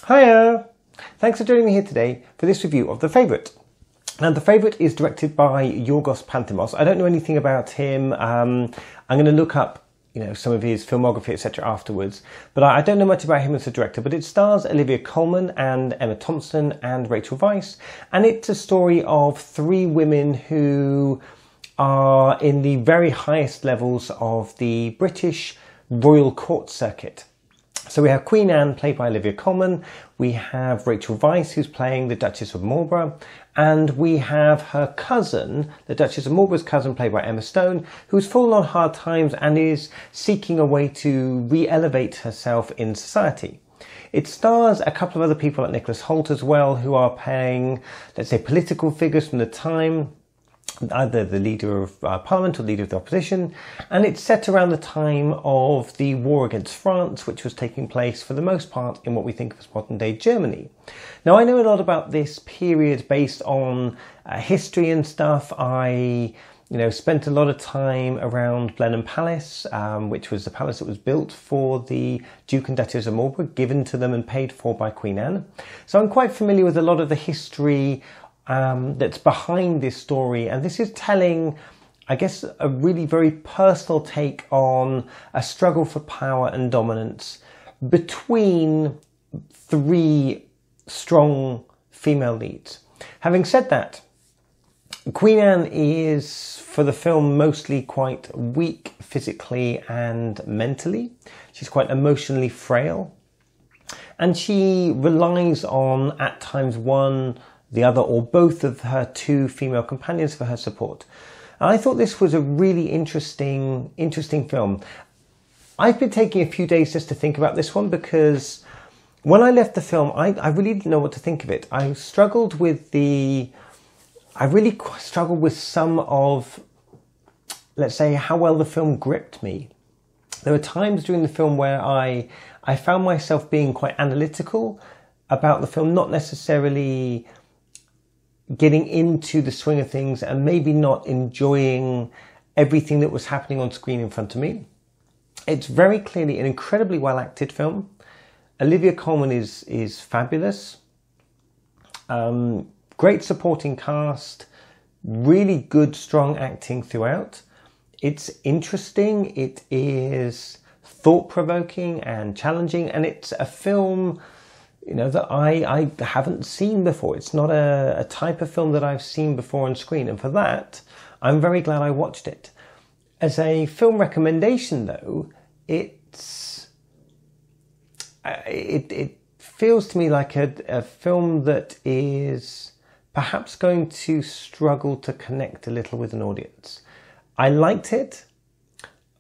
Hiya! Thanks for joining me here today for this review of The Favourite. Now, The Favourite is directed by Yorgos Lanthimos. I don't know anything about him. I'm going to look up, some of his filmography, etc. afterwards. But I don't know much about him as a director. But it stars Olivia Colman and Emma Thompson and Rachel Weisz, and it's a story of three women who are in the very highest levels of the British royal court circuit. So we have Queen Anne, played by Olivia Colman, we have Rachel Weisz, who's playing the Duchess of Marlborough, and we have her cousin, the Duchess of Marlborough's cousin, played by Emma Stone, who's fallen on hard times and is seeking a way to re-elevate herself in society. It stars a couple of other people like Nicholas Hoult as well, who are playing, let's say, political figures from the time, either the leader of Parliament or leader of the opposition, and it's set around the time of the war against France, which was taking place for the most part in what we think of as modern day Germany. Now, I know a lot about this period based on history and stuff. I spent a lot of time around Blenheim Palace, which was the palace that was built for the Duke and Duchess of Marlborough, given to them and paid for by Queen Anne. So I'm quite familiar with a lot of the history that's behind this story, and this is telling, I guess, a really very personal take on a struggle for power and dominance between three strong female leads. Having said that, Queen Anne is, for the film, mostly quite weak physically and mentally. She's quite emotionally frail, and she relies on, at times, one, the other, or both of her two female companions for her support. And I thought this was a really interesting film. I've been taking a few days just to think about this one, because when I left the film, I really didn't know what to think of it. I really struggled with some of, let's say, how well the film gripped me. There were times during the film where I found myself being quite analytical about the film, not necessarily getting into the swing of things and maybe not enjoying everything that was happening on screen in front of me. It's very clearly an incredibly well acted film. Olivia Colman is fabulous. Great supporting cast, really good strong acting throughout. It's interesting, it is thought-provoking and challenging, and it's a film that I haven't seen before. It's not a type of film that I've seen before on screen, and for that, I'm very glad I watched it. As a film recommendation, though, it feels to me like a film that is perhaps going to struggle to connect a little with an audience. I liked it,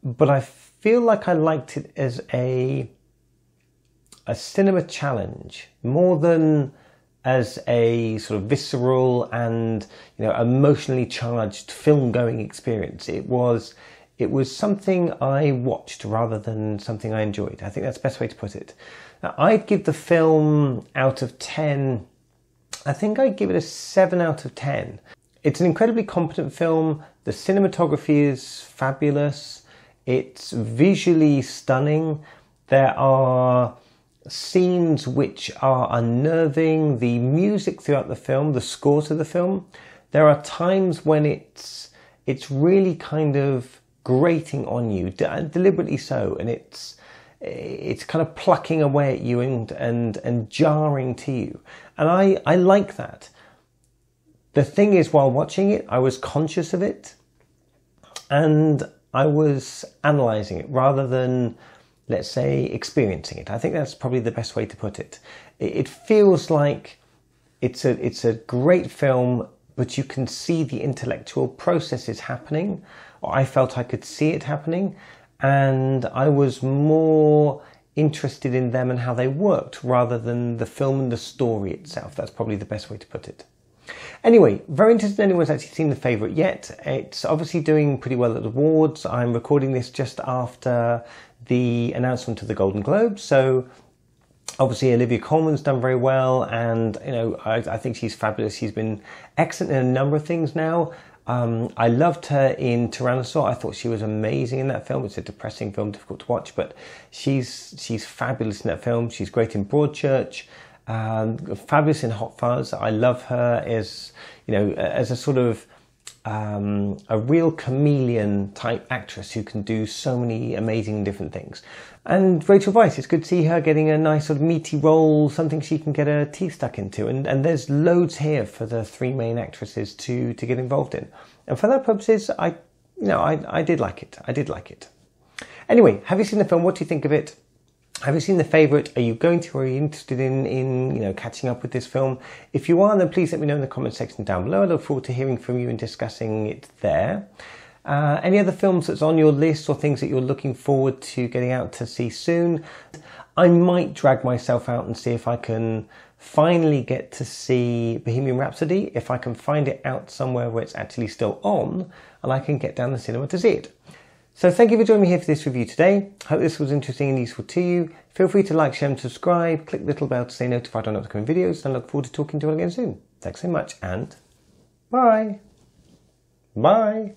but I feel like I liked it as a cinema challenge more than as a sort of visceral and emotionally charged film going experience. It was something I watched rather than something I enjoyed. I think that's the best way to put it. Now, I'd give the film out of 10, I think I'd give it a 7 out of 10. It's an incredibly competent film. The cinematography is fabulous. It's visually stunning. There are scenes which are unnerving. The music throughout the film, the score to the film, there are times when it's really kind of grating on you, deliberately so, and it's kind of plucking away at you and jarring to you, and I like that. The thing is, while watching it, I was conscious of it, and I was analysing it rather than, let's say, experiencing it. I think that's probably the best way to put it. It feels like it's a great film, but you can see the intellectual processes happening, or I felt I could see it happening, and I was more interested in them and how they worked rather than the film and the story itself. That's probably the best way to put it. Anyway, very interested in anyone's actually seen The Favourite yet. It's obviously doing pretty well at the awards. I'm recording this just after the announcement of the Golden Globes, so obviously Olivia Colman's done very well, and I think she's fabulous. She's been excellent in a number of things now. I loved her in Tyrannosaur. I thought she was amazing in that film. It's a depressing film, difficult to watch, but she's fabulous in that film. She's great in Broadchurch. Fabulous in Hot Fuzz. I love her as, you know, as a sort of a real chameleon type actress who can do so many amazing different things. And Rachel Weisz, it's good to see her getting a nice sort of meaty role, something she can get her teeth stuck into. And there's loads here for the three main actresses to get involved in. And for that purposes, I did like it. I did like it. Anyway, have you seen the film? What do you think of it? Have you seen The Favourite? Are you going to, or are you interested in you know, catching up with this film? If you are, then please let me know in the comment section down below. I look forward to hearing from you and discussing it there. Any other films that's on your list or things that you're looking forward to getting out to see soon? I might drag myself out and see if I can finally get to see Bohemian Rhapsody, if I can find it out somewhere where it's actually still on and I can get down the cinema to see it. So thank you for joining me here for this review today. Hope this was interesting and useful to you. Feel free to like, share and subscribe. Click the little bell to stay notified on upcoming videos, and I look forward to talking to you all again soon. Thanks so much and bye. Bye.